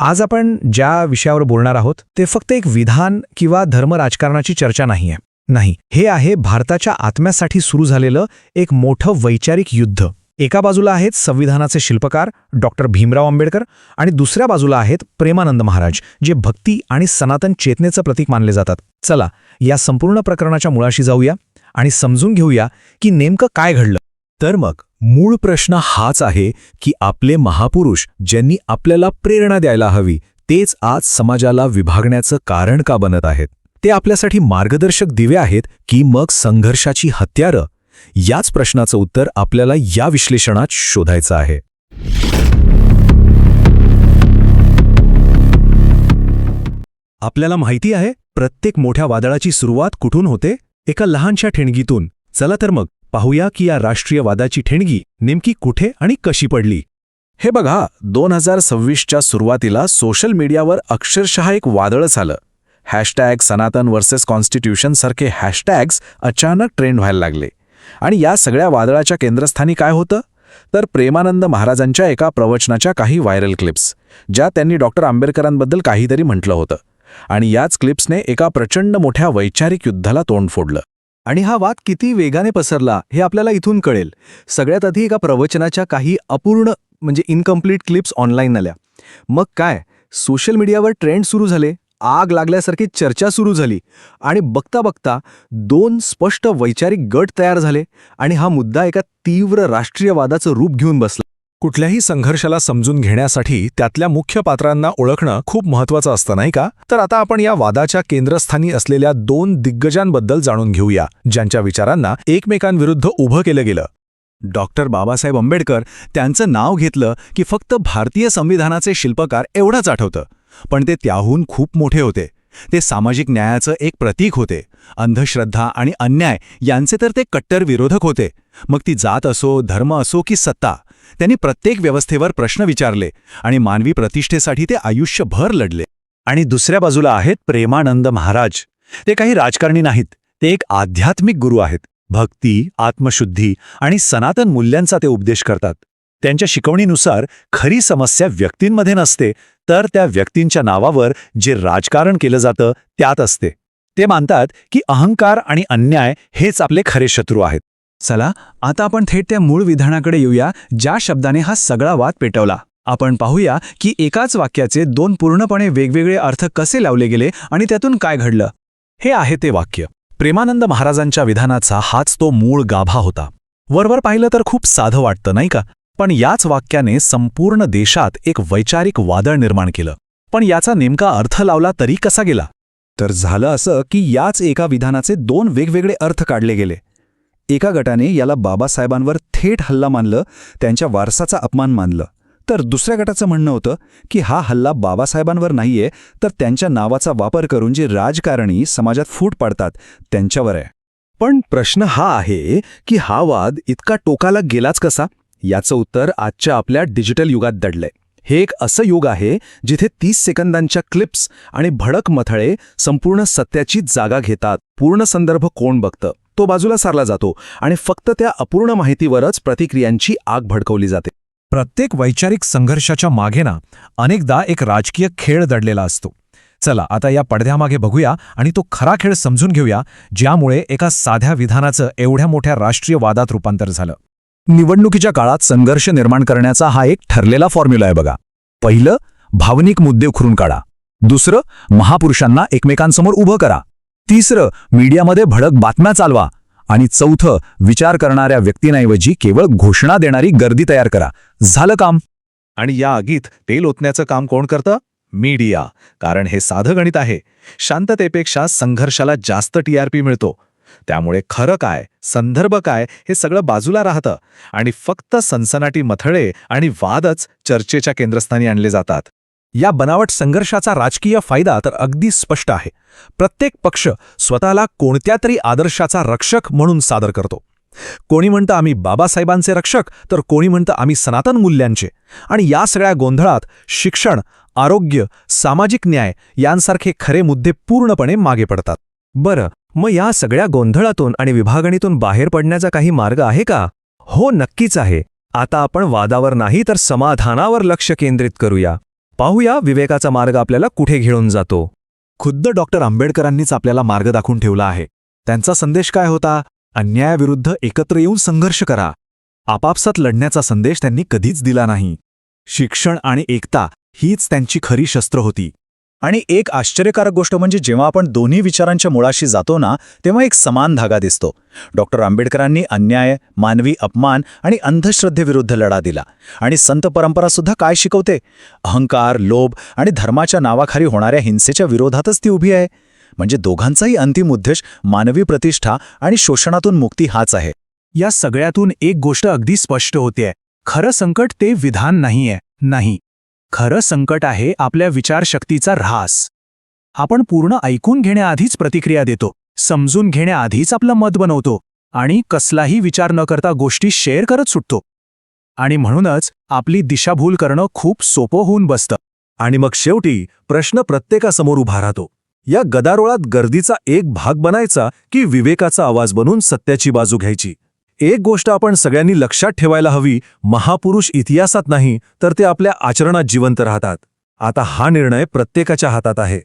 आज आपण ज्या विषयावर बोलणार आहोत ते फक्त एक विधान किंवा धर्म राजकारणाची चर्चा नाहीये. नाही, हे आहे भारताच्या आत्म्यासाठी सुरू झालेलं एक मोठं वैचारिक युद्ध. एका बाजूला आहेत संविधानाचे शिल्पकार डॉक्टर भीमराव आंबेडकर आणि दुसऱ्या बाजूला आहेत प्रेमानंद महाराज, जे भक्ती आणि सनातन चेतनेचं प्रतीक मानले जातात. चला, या संपूर्ण प्रकरणाच्या मुळाशी जाऊया आणि समजून घेऊया की नेमकं काय घडलं. तर मग मूळ प्रश्न हाच आहे की आपले महापुरुष ज्यांनी आपल्याला प्रेरणा द्यायला हवी तेच आज समाजाला विभागण्याचं कारण का बनत आहेत? ते आपल्यासाठी मार्गदर्शक दिवे आहेत की मग संघर्षाची हत्यारं? याच प्रश्नाचं उत्तर आपल्याला या विश्लेषणात शोधायचं आहे. आपल्याला माहिती आहे प्रत्येक मोठ्या वादळाची सुरुवात कुठून होते? एका लहानशा ठिणगीतून. चला तर मग पाहूया की या राष्ट्रीय वादाची ठिणगी नेमकी कुठे आणि कशी पडली. हे बघा, 2026च्या सुरुवातीला सोशल मीडियावर अक्षरशः एक वादळच आलं. #सनातन वर्सेस कॉन्स्टिट्यूशन सारखे हॅशटॅग्स अचानक ट्रेंड व्हायला लागले. आणि या सगळ्या वादळाच्या केंद्रस्थानी काय होतं? तर प्रेमानंद महाराजांच्या एका प्रवचनाच्या काही व्हायरल क्लिप्स, ज्या त्यांनी डॉक्टर आंबेडकरांबद्दल काहीतरी म्हटलं होतं. आणि याच क्लिप्सने एका प्रचंड मोठ्या वैचारिक युद्धाला तोंड फोडलं. आणि हा वाद किती वेगाने पसरला हे आपल्याला इथून कळेल. सगळ्यात आधी एका प्रवचनाच्या काही अपूर्ण इनकम्प्लीट क्लिप्स ऑनलाईन आल्या. मग काय, सोशल मीडियावर ट्रेंड सुरू झाले, आग लागल्यासारखी चर्चा सुरू झाली आणि बघता बघता दोन स्पष्ट वैचारिक गट तयार झाले आणि हा मुद्दा एका तीव्र राष्ट्रीय वादाचं रूप घेऊन बसला. कुठल्याही संघर्षाला समजून घेण्यासाठी त्यातल्या मुख्य पात्रांना ओळखणं खूप महत्त्वाचं असतं, नाही का? तर आता आपण या वादाच्या केंद्रस्थानी असलेल्या दोन दिग्गजांबद्दल जाणून घेऊया, ज्यांच्या विचारांना एकमेकांविरुद्ध उभं केलं गेलं. डॉक्टर बाबासाहेब आंबेडकर, त्यांचं नाव घेतलं की फक्त भारतीय संविधानाचे शिल्पकार एवढंच आठवतं. पण ते त्याहून खूप मोठे होते. ते सामाजिक न्यायाचं एक प्रतीक होते. अंधश्रद्धा आणि अन्याय यांचे तर ते कट्टर विरोधक होते. मग ती जात असो, धर्म असो की सत्ता, त्यांनी प्रत्येक व्यवस्थेवर प्रश्न विचारले आणि मानवी प्रतिष्ठेसाठी ते आयुष्यभर लढले. आणि दुसऱ्या बाजूला आहेत प्रेमानंद महाराज. ते काही राजकारणी नाहीत, ते एक आध्यात्मिक गुरु आहेत. भक्ती, आत्मशुद्धी आणि सनातन मूल्यांचा ते उपदेश करतात. त्यांच्या शिकवणीनुसार खरी समस्या व्यक्तींमध्ये नसते, तर त्या व्यक्तींच्या नावावर जे राजकारण केलं जातं त्यात असते. ते मानतात की अहंकार आणि अन्याय हेच आपले खरे शत्रू आहेत. चला, आता आपण थेट त्या मूळ विधानाकडे येऊया, ज्या शब्दाने हा सगळा वाद पेटवला. आपण पाहूया की एकाच वाक्याचे दोन पूर्णपणे वेगवेगळे अर्थ कसे लावले गेले आणि त्यातून काय घडलं. हे आहे ते वाक्य. प्रेमानंद महाराजांच्या विधानाचा हाच तो मूळ गाभा होता. वरवर पाहिलं तर खूप साधं वाटतं, नाही का? पण याच वाक्याने संपूर्ण देशात एक वैचारिक वादळ निर्माण केलं. पण याचा नेमका अर्थ लावला तरी कसा गेला? तर झालं असं की याच एका विधानाचे दोन वेगवेगळे अर्थ काढले गेले. एका गटाने याला बाबासाहेबांवर थेट हल्ला मानलं, त्यांच्या वारसाचा अपमान मानलं. तर दुसऱ्या गटाचं म्हणणं होतं की हा हल्ला बाबासाहेबांवर नाहीये, तर त्यांच्या नावाचा वापर करून जे राजकारणी समाजात फूट पाडतात त्यांच्यावर आहे. पण प्रश्न हा आहे की हा वाद इतका टोकाला गेलाच कसा? याचं उत्तर आजच्या आपल्या डिजिटल युगात दडलंय. हे एक असं युग आहे जिथे 30 सेकंदांच्या क्लिप्स आणि भडक मथळे संपूर्ण सत्याची जागा घेतात. पूर्ण संदर्भ कोण बघतं तो बाजूला सारला जातो आणि फक्त त्या अपूर्ण माहितीवरच प्रतिक्रियांची आग भडकवली जाते. प्रत्येक वैचारिक संघर्षाच्या मागे ना अनेकदा एक राजकीय खेळ दडलेला असतो. चला, आता या पडद्यामागे बघूया आणि तो खरा खेळ समजून घेऊया, ज्यामुळे एका साध्या विधानाचं एवढ्या मोठ्या राष्ट्रीय वादात रूपांतर झालं. निवडणुकीच्या काळात संघर्ष निर्माण करण्याचा हा एक ठरलेला फॉर्म्युला आहे बघा. पहिलं, भावनिक मुद्दे उखरून काढा. दुसरं, महापुरुषांना एकमेकांसमोर उभं करा. तिसरं, मीडियामध्ये भडक बातम्या चालवा. आणि चौथं, विचार करणाऱ्या व्यक्तींऐवजी केवळ घोषणा देणारी गर्दी तयार करा. झालं काम. आणि या आगीत तेल ओतण्याचं काम कोण करतं? मीडिया. कारण हे साधं गणित आहे. शांततेपेक्षा संघर्षाला जास्त TRP मिळतो. त्यामुळे खरं काय, संदर्भ काय हे सगळं बाजूला राहतं आणि फक्त सनसनाटी मथळे आणि वादच चर्चेच्या केंद्रस्थानी आणले जातात. या बनावट संघर्षाचा राजकीय फायदा तर अगदी स्पष्ट आहे. प्रत्येक पक्ष स्वतःला कोणत्या तरी आदर्शाचा रक्षक म्हणून सादर करतो. कोणी म्हणतं आम्ही बाबासाहेबांचे रक्षक, तर कोणी म्हणतं आम्ही सनातन मूल्यांचे. आणि या सगळ्या गोंधळात शिक्षण, आरोग्य, सामाजिक न्याय यांसारखे खरे मुद्दे पूर्णपणे मागे पडतात. बरं, मग या सगळ्या गोंधळातून आणि विभागणीतून बाहेर पडण्याचा काही मार्ग आहे का? हो, नक्कीच आहे. आता आपण वादावर नाही तर समाधानावर लक्ष केंद्रित करूया. पाहूया विवेकाचा मार्ग आपल्याला कुठे घेऊन जातो. खुद्द डॉक्टर आंबेडकरांनीच आपल्याला मार्ग दाखवून ठेवला आहे. त्यांचा संदेश काय होता? अन्यायाविरुद्ध एकत्र येऊन संघर्ष करा. आपापसात लढण्याचा संदेश त्यांनी कधीच दिला नाही. शिक्षण आणि एकता हीच त्यांची खरी शस्त्र होती. आणि एक आश्चर्यकारक गोष्ट म्हणजे जेव्हा आपण दोन्ही विचारांच्या मुळाशी जातो ना, तेव्हा एक समान धागा दिसतो. डॉक्टर आंबेडकरांनी अन्याय, मानवी अपमान आणि अंधश्रद्धेविरुद्ध लढा दिला. आणि संत परंपरासुद्धा काय शिकवते? अहंकार, लोभ आणि धर्माच्या नावाखाली होणाऱ्या हिंसेच्या विरोधातच ती उभी आहे. म्हणजे दोघांचाही अंतिम उद्देश मानवी प्रतिष्ठा आणि शोषणातून मुक्ती हाच आहे. या सगळ्यातून एक गोष्ट अगदी स्पष्ट होतेय. खरं संकट ते विधान नाहीये. नाही. खरं संकट आहे आपल्या विचारशक्तीचा ऱ्हास. आपण पूर्ण ऐकून घेण्याआधीच प्रतिक्रिया देतो, समजून घेण्याआधीच आपलं मत बनवतो आणि कसलाही विचार न करता गोष्टी शेअर करत सुटतो. आणि म्हणूनच आपली दिशाभूल करणं खूप सोपं होऊन बसतं. आणि मग शेवटी प्रश्न प्रत्येकासमोर उभा राहतो. या गदारोळात गर्दीचा एक भाग बनायचा की विवेकाचा आवाज बनून सत्याची बाजू घ्यायची? एक गोष्ट आपण सगळ्यांनी लक्षात ठेवायला हवी, महापुरुष इतिहासात नाही तर ते आपल्या आचरणात जिवंत राहतात. आता हा निर्णय प्रत्येकाच्या हातात आहे.